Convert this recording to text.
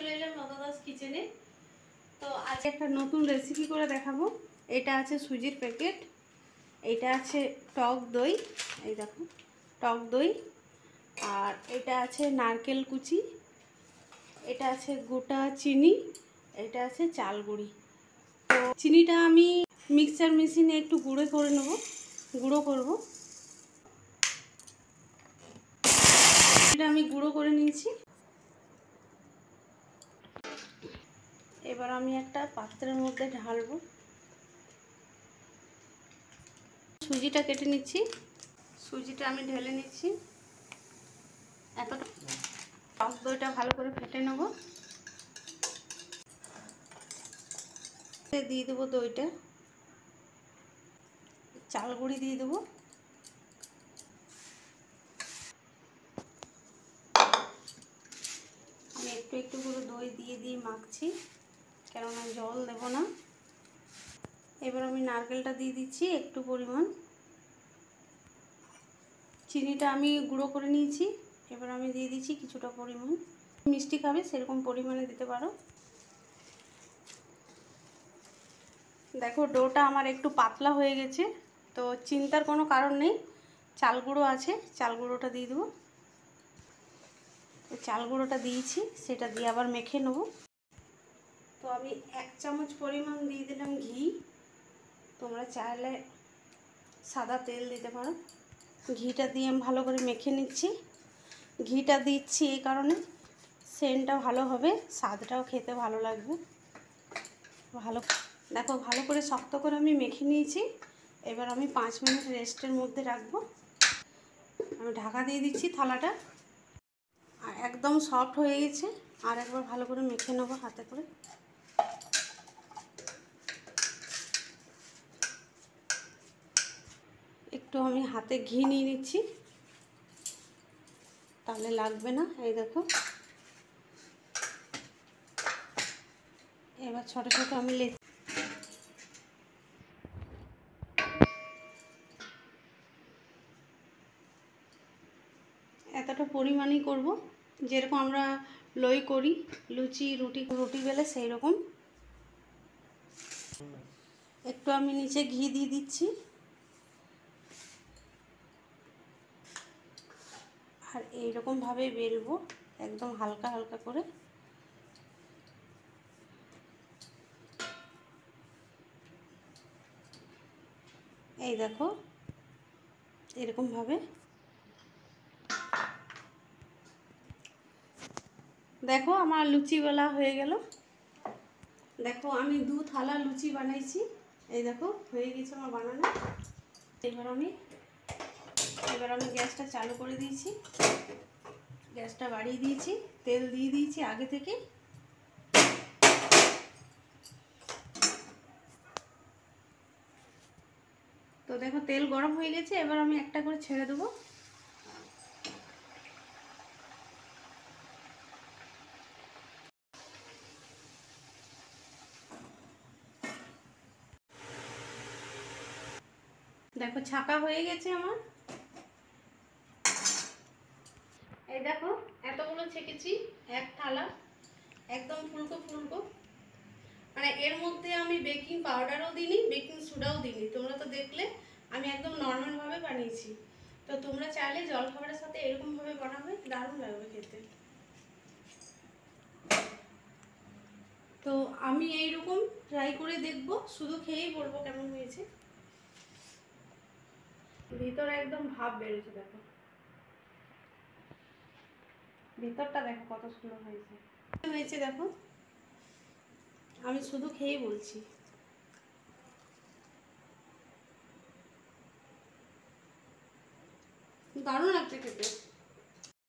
চলে এলাম লতা দাস কিচেনে। তো আজ একটা নতুন রেসিপি করে দেখাবো। এটা আছে সুজির প্যাকেট, এটা আছে টক দই, এই দেখো টক দই, আর এটা আছে নারকেল কুচি, এটা আছে গোটা চিনি, এটা আছে চাল গুঁড়ি। তো চিনিটা আমি মিক্সচার মেশিনে একটু গুঁড়ো করে নেব, গুঁড়ো করব। এটা আমি গুঁড়ো করে নিয়েছি। এবার আমি একটা পাত্রের মধ্যে ঢালবো। সুজিটা কেটে নিচ্ছি, সুজিটা আমি ঢেলে নিচ্ছি। এতটা টক দইটা ভালো করে ফেটে নেব, দিয়ে দেবো দইটা, চাল গুঁড়ি দিয়ে দেবো, আমি একটু একটু করে দই দিয়ে মাখছি, কেননা জল দেব না। এবার আমি নারকেলটা দিয়ে দিচ্ছি একটু পরিমাণ, চিনিটা আমি গুঁড়ো করে নিয়েছি, এবার আমি দিয়ে দিচ্ছি কিছুটা পরিমাণ। মিষ্টি খাবে সেরকম পরিমাণে দিতে পারো। দেখো ডোটা আমার একটু পাতলা হয়ে গেছে, তো চিন্তার কোনো কারণ নেই, চাল গুঁড়ো আছে, চাল গুঁড়োটা দিয়ে দেবো। চাল গুঁড়োটা দিয়েছি, সেটা দিয়ে আবার মেখে নেব। তো আমি 1 চামচ পরিমাণ দিয়ে দিলাম ঘি, তোমরা চাইলে সাদা তেল দিতে পারো। ঘিটা দিয়ে আমি ভালো করে মেখে নিচ্ছি। ঘিটা দিচ্ছি এই কারণে সেন্টটা ভালো হবে, স্বাদটাও খেতে ভালো লাগবে। দেখো ভালো করে শক্ত করে আমি মেখে নিয়েছি। এবার আমি 5 মিনিট রেস্টের মধ্যে রাখবো। আমি ঢাকা দিয়ে দিচ্ছি থালাটা, আর একদম সফট হয়ে গেছে। আর একবার ভালো করে মেখে নেবো হাতে করে। একটু আমি হাতে ঘি নিয়ে নিচ্ছি, তাহলে লাগবে না। এই দেখো এবার ছোট ছোট আমি এতটা পরিমাণই করব, যেরকম আমরা লই করি, রুটি বেলে সেই রকম। একটু আমি নিচে ঘি দিয়ে দিচ্ছি, আর এইরকমভাবে বেলবো একদম হালকা হালকা করে। এই দেখো এরকমভাবে। দেখো আমার লুচি বেলা হয়ে গেল। দেখো আমি 2 থালা লুচি বানাইছি, এই দেখো হয়ে গেছে আমার বানানো। এবার আমি গ্যাসটা চালু করে দিয়েছি, গ্যাসটা বাড়িয়ে দিয়েছি, তেল দিয়ে দিয়েছি আগে থেকে। তো দেখো তেল গরম হয়ে গেছে, এবার আমি একটা করে ছেড়ে দেবো। দেখো ছাকা হয়ে গেছে আমার। এই দেখো এতগুলো ছেঁকেছি, 1 থালা, একদম ফুলকো ফুলকো। মানে এর মধ্যে আমি বেকিং পাউডারও দিইনি, বেকিং সোডাও দিইনি। তোমরা তো দেখলে আমি একদম নর্মালভাবে বানিয়েছি। তো তোমরা চাইলে জলখাবারের সাথে এরকমভাবে বানাবে, দারুণ লাগবে খেতে। তো আমি এইরকম ট্রাই করে দেখব, শুধু খেয়েই বলবো কেমন হয়েছে। ভিতরে একদম ভাব বেরোচ্ছে, দেখো ভিতরটা দেখো কত সুন্দর হয়েছে দেখো। আমি শুধু খেয়েই বলছি, দারুণ লাগছে খেতে।